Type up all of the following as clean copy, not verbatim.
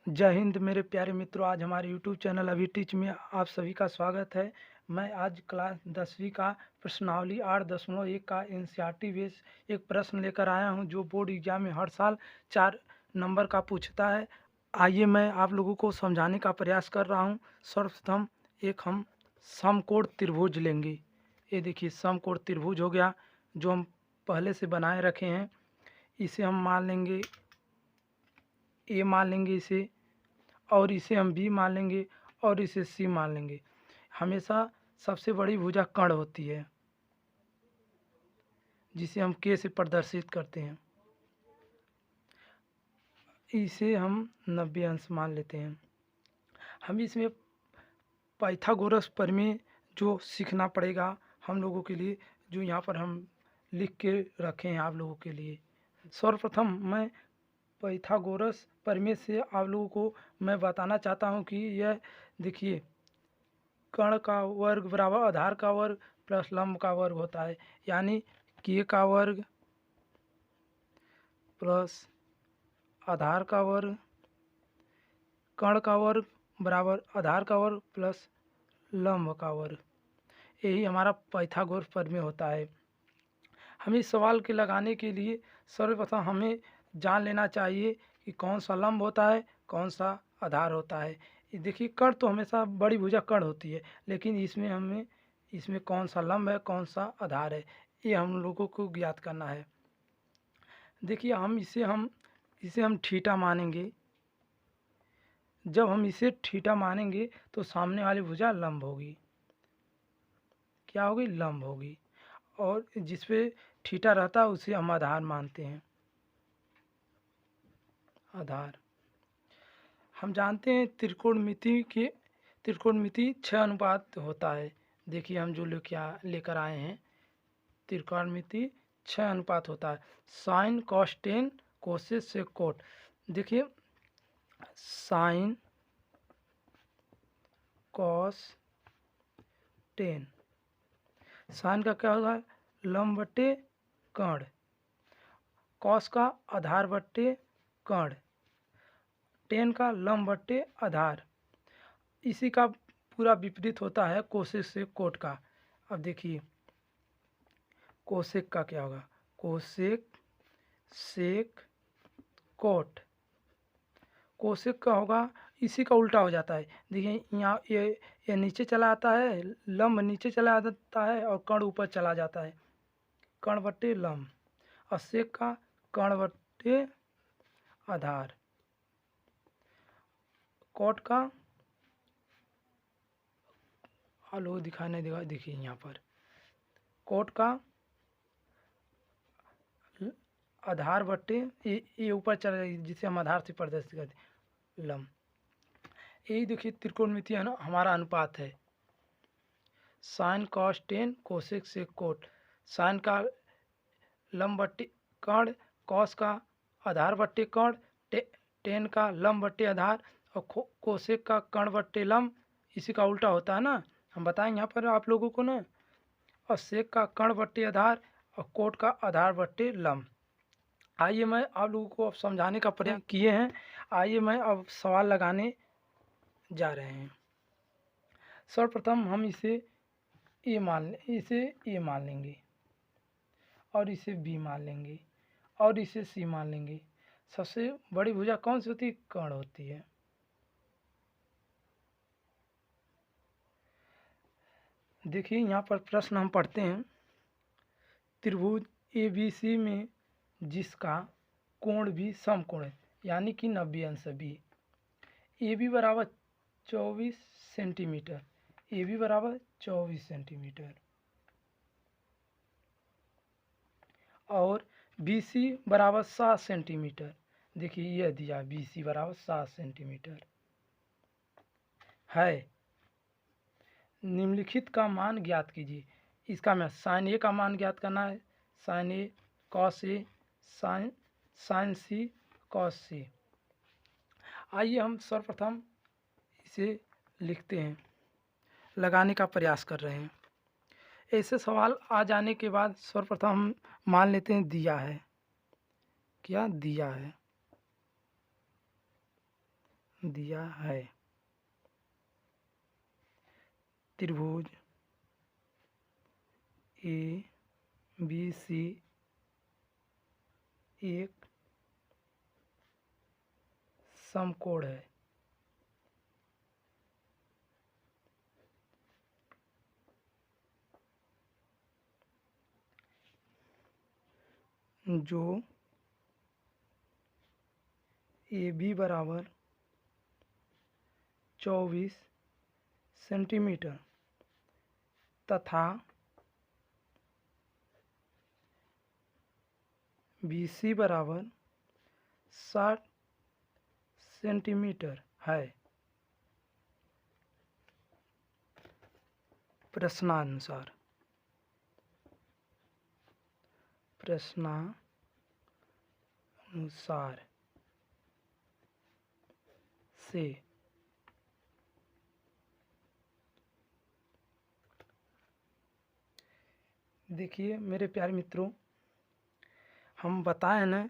जय हिंद मेरे प्यारे मित्रों। आज हमारे यूट्यूब चैनल अभी टीच में आप सभी का स्वागत है। मैं आज क्लास 10वीं का प्रश्नावली 8.1 का एनसीईआरटी बेस एक प्रश्न लेकर आया हूं, जो बोर्ड एग्जाम में हर साल 4 नंबर का पूछता है। आइए मैं आप लोगों को समझाने का प्रयास कर रहा हूं। सर्वप्रथम एक हम समकोण त्रिभुज लेंगे। ये देखिए समकोण त्रिभुज हो गया, जो हम पहले से बनाए रखे हैं। इसे हम मान लेंगे ए, मान लेंगे इसे, और इसे हम बी मान लेंगे और इसे सी मान लेंगे। हमेशा सबसे बड़ी भुजा कर्ण होती है, जिसे हम के से प्रदर्शित करते हैं। इसे हम 90 अंश मान लेते हैं। हम इसमें पाइथागोरस प्रमेय जो सीखना पड़ेगा हम लोगों के लिए, जो यहाँ पर हम लिख के रखे हैं आप लोगों के लिए। सर्वप्रथम मैं पाइथागोरस प्रमेय से आप लोगों को मैं बताना चाहता हूँ कि यह देखिए, कर्ण का वर्ग बराबर आधार का वर्ग प्लस लंब का वर्ग होता है। यानी के का वर्ग प्लस आधार का वर्ग, कर्ण का वर्ग बराबर आधार का वर्ग प्लस लंब का वर्ग। यही हमारा पाइथागोरस प्रमेय होता है। हमें इस सवाल के लगाने के लिए सर्वप्रथम हमें जान लेना चाहिए कि कौन सा लंब होता है, कौन सा आधार होता है। ये देखिए, कर्ण तो हमेशा बड़ी भुजा कर्ण होती है, लेकिन इसमें कौन सा लंब है, कौन सा आधार है, ये हम लोगों को ज्ञात करना है। देखिए, हम थीटा मानेंगे। जब हम इसे थीटा मानेंगे तो सामने वाली भुजा लंब होगी। क्या होगी? लंब होगी। और जिस पे थीटा रहता है उसे हम आधार मानते हैं। आधार हम जानते हैं त्रिकोणमिति 6 अनुपात होता है। देखिए, हम जो लेकर आए हैं, त्रिकोणमिति 6 अनुपात होता है। Sine cos tan cosec sec cot. देखिए, साइन कॉस टेन, साइन का क्या होगा? लंब बट्टे कर्ण, कॉस का आधार बट्टे कर्ण, टेन का लंब बट्टे आधार। इसी का पूरा विपरीत होता है कोसेक सेक कोट का। अब देखिए, कोसेक का क्या होगा? Cosec sec coat. कोसेक का होगा, इसी का उल्टा हो जाता है। देखिए, यहाँ ये नीचे चला आता है, लंब नीचे चला जाता है और कर्ण ऊपर चला जाता है। कर्ण बट्टे लंब। और सेक का कर्ण बट्टे आधार। कोट का लोग दिखाई नहीं देगा। देखिए यहाँ पर कोट का आधार बट्टे ये ऊपर चला जाएगी, जिसे हम आधार से प्रदर्शित करते हैं, लंब। यही देखिए त्रिकोणमिति है ना, हमारा अनुपात है। Sine cos tan cosec sec cot. Sine का लंब बट्टे कर्ण, कॉस का आधार बट्टे कर्ण, टेन का लंब बट्टे आधार, और कोसेक का कर्ण बट्टे लंब। इसी का उल्टा होता है ना, हम बताएंगे यहाँ पर आप लोगों को ना। और सेक का कर्ण बट्टे आधार और कोट का आधार बट्टे लंब। आइए मैं आप लोगों को अब समझाने का प्रयास किए हैं। आइए मैं अब सवाल लगाने जा रहे हैं। सर्वप्रथम हम इसे ए मान लेंगे और इसे बी मान लेंगे और इसे सी मान लेंगे। सबसे बड़ी भुजा कौन सी होती है? कर्ण होती है। देखिए, यहाँ पर प्रश्न हम पढ़ते हैं। त्रिभुज ए बी सी में जिसका कोण भी समकोण है, यानी कि 90 अंश बी। ए बी बराबर 24 सेंटीमीटर, ए बी बराबर 24 सेंटीमीटर, और बी सी बराबर 7 सेंटीमीटर। देखिए, यह दिया बी सी बराबर 7 सेंटीमीटर है। निम्नलिखित का मान ज्ञात कीजिए। इसका मैं साइन ए का मान ज्ञात करना है। Sign A cos A, sign C cos सी। आइए हम सर्वप्रथम इसे लिखते हैं, लगाने का प्रयास कर रहे हैं। ऐसे सवाल आ जाने के बाद सर्वप्रथम हम मान लेते हैं दिया है। क्या दिया है? दिया है। त्रिभुज ए बी सी एक समकोण है। जो ए बी बराबर 24 सेंटीमीटर तथा बी सी बराबर 60 सेंटीमीटर है। प्रश्नानुसार से देखिए मेरे प्यारे मित्रों, हम बताएं ना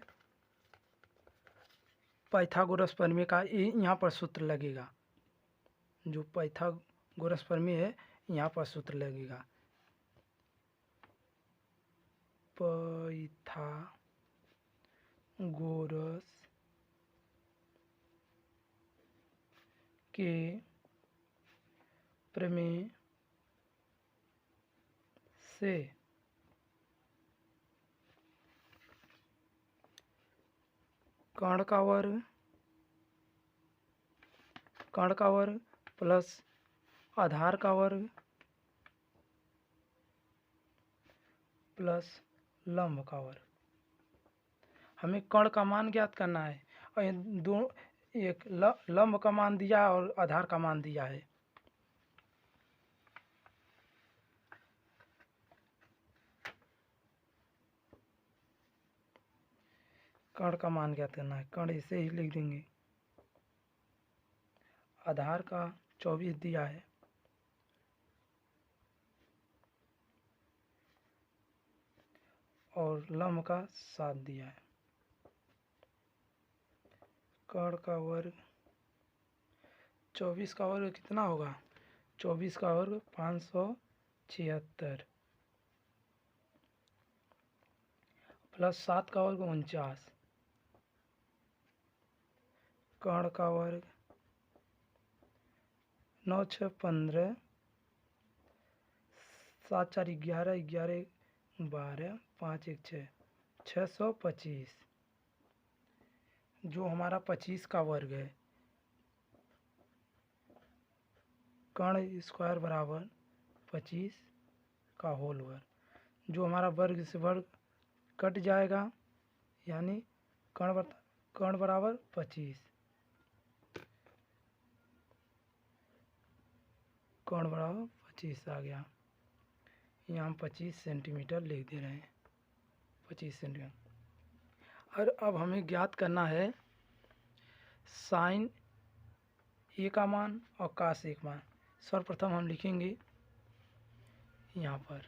पाइथागोरस प्रमेय का यहाँ पर सूत्र लगेगा। जो पाइथागोरस प्रमेय है यहाँ पर सूत्र लगेगा। पाइथागोरस के प्रमेय से कर्ण का वर्ग प्लस आधार का वर्ग प्लस लंब का वर्ग। हमें कर्ण का मान ज्ञात करना है और ये दो एक लंब का मान दिया है और आधार का मान दिया है। कर्ण का मान ज्ञात करना है। कर्ण इसे ही लिख देंगे। आधार का 24 दिया है और लंब का 7 दिया है। कर्ण का वर्ग 24 का वर्ग कितना होगा? 24 का वर्ग 576 प्लस 7 का वर्ग 49। कर्ण का वर्ग 9 6 15 7 4 11 11 12 5 1 6 625। जो हमारा 25 का वर्ग है। कर्ण स्क्वायर बराबर 25 का होल वर्ग। जो हमारा वर्ग से वर्ग कट जाएगा, यानी कर्ण बराबर 25। कर्ण बराबर 25 आ गया। यहाँ हम 25 सेंटीमीटर लिख दे रहे हैं। 25 सेंटीमीटर। और अब हमें ज्ञात करना है साइन ए का मान और कास ए का मान। सर्वप्रथम हम लिखेंगे यहाँ पर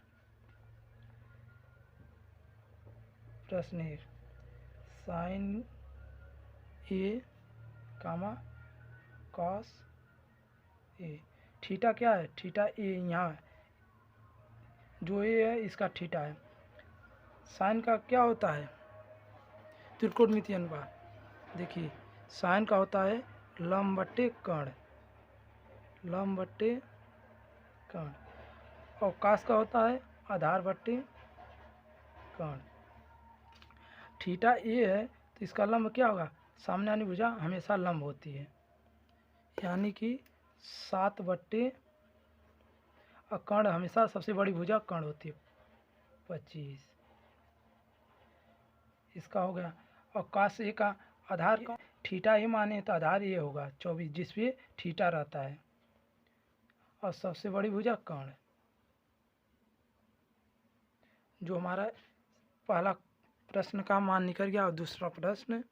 प्रश्न एक, sign A comma cos A. Theta क्या है? थीटा ए यहाँ जो ए है इसका थीटा है। साइन का क्या होता है? त्रिकोणमितीय अनुपात। देखिए साइन का होता है लंब बट्टे कर्ण, लंब बट्टे कर्ण। और कास का होता है आधार बट्टे कर्ण। थीटा ए है तो इसका लंब क्या होगा? सामने वाली भुजा हमेशा लंब होती है, यानी कि 7 बट्टे, और कर्ण हमेशा सबसे बड़ी भुजा कर्ण होती है 25। इसका हो गया। और कास ए का आधार थीटा ए माने तो आधार ये होगा 24, जिसपे थीटा रहता है, और सबसे बड़ी भुजा कर्ण। जो हमारा पहला प्रश्न का मान निकल गया। और दूसरा प्रश्न,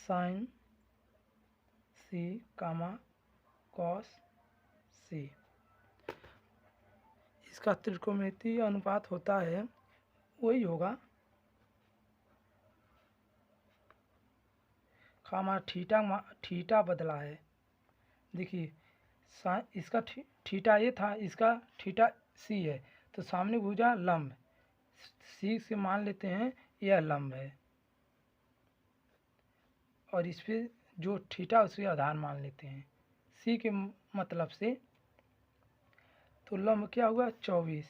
साइन सी कामा कॉस सी। इसका त्रिकोणमितीय अनुपात होता है, वही होगा का हमारा थीटा बदला है। देखिए इसका थीटा ये था, इसका थीटा सी है, तो सामने भुजा लंब, सी से मान लेते हैं यह लंब है, और इस पे जो थीटा उसके आधार मान लेते हैं सी के मतलब से। तो लंब क्या हुआ 24,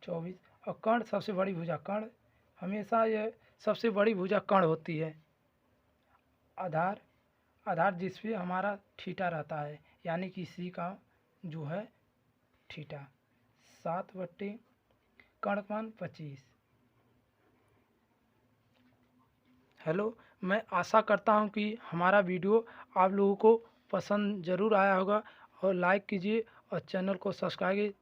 और कर्ण सबसे बड़ी भुजा, कर्ण हमेशा यह सबसे बड़ी भुजा कर्ण होती है। आधार जिस पे हमारा थीटा रहता है, यानी कि सी का जो है थीटा 7/, कर्ण का मान 25। हेलो, मैं आशा करता हूँ कि हमारा वीडियो आप लोगों को पसंद ज़रूर आया होगा, और लाइक कीजिए और चैनल को सब्सक्राइब